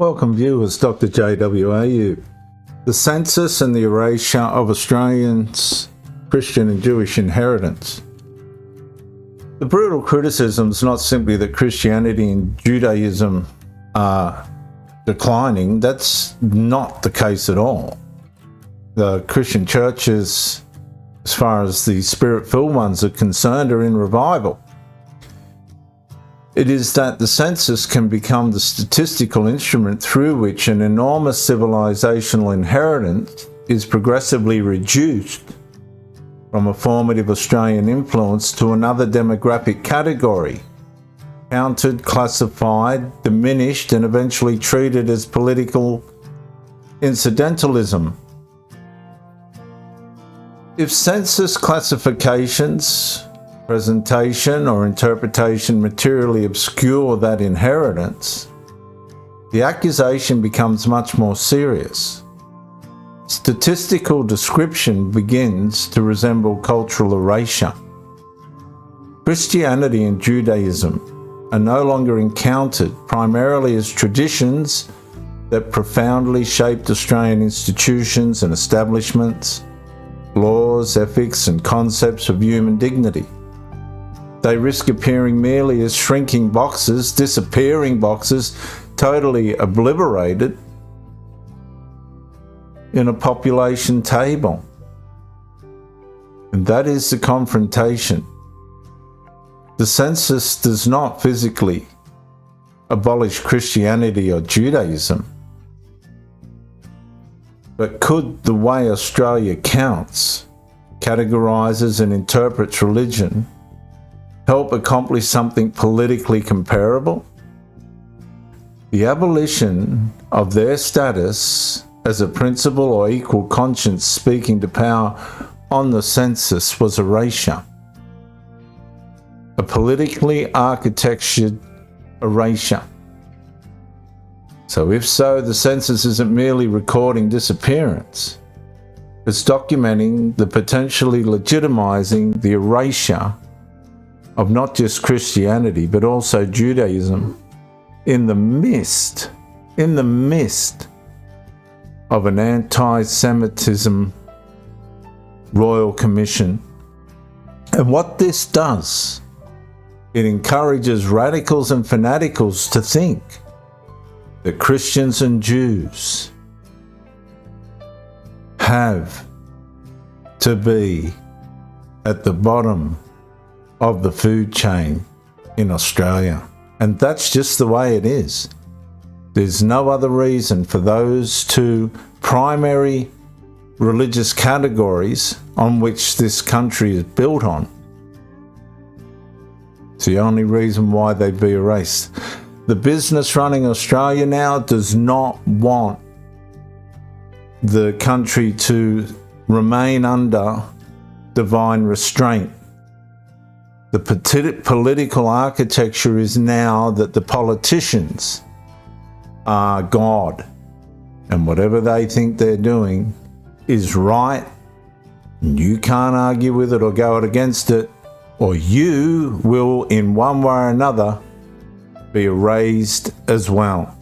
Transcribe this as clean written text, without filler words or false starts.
Welcome viewers, Dr. JWAU. The census and the erasure of Australians' Christian and Jewish inheritance. The brutal criticism is not simply that Christianity and Judaism are declining. That's not the case at all. The Christian churches, as far as the spirit-filled ones are concerned, are in revival. It is that the census can become the statistical instrument through which an enormous civilizational inheritance is progressively reduced from a formative Australian influence to another demographic category, counted, classified, diminished, and eventually treated as political incidentalism. If census classifications, presentation or interpretation materially obscure that inheritance, the accusation becomes much more serious. Statistical description begins to resemble cultural erasure. Christianity and Judaism are no longer encountered primarily as traditions that profoundly shaped Australian institutions and establishments, laws, ethics, and concepts of human dignity. They risk appearing merely as shrinking boxes, disappearing boxes, totally obliterated in a population table. And that is the confrontation. The census does not physically abolish Christianity or Judaism, but could the way Australia counts, categorises and interprets religion help accomplish something politically comparable? The abolition of their status as a principal or equal conscience speaking to power on the census was erasure. A politically architectured erasure. So if so, the census isn't merely recording disappearance. It's documenting the potentially legitimizing the erasure of not just Christianity, but also Judaism in the midst of an anti-Semitism royal commission. And what this does, it encourages radicals and fanaticals to think that Christians and Jews have to be at the bottom of the food chain in Australia. And that's just the way it is. There's no other reason for those two primary religious categories on which this country is built on. It's the only reason why they'd be erased. The business running Australia now does not want the country to remain under divine restraint. The political architecture is now that the politicians are God, and whatever they think they're doing is right, and you can't argue with it or go against it, or you will, in one way or another, be erased as well.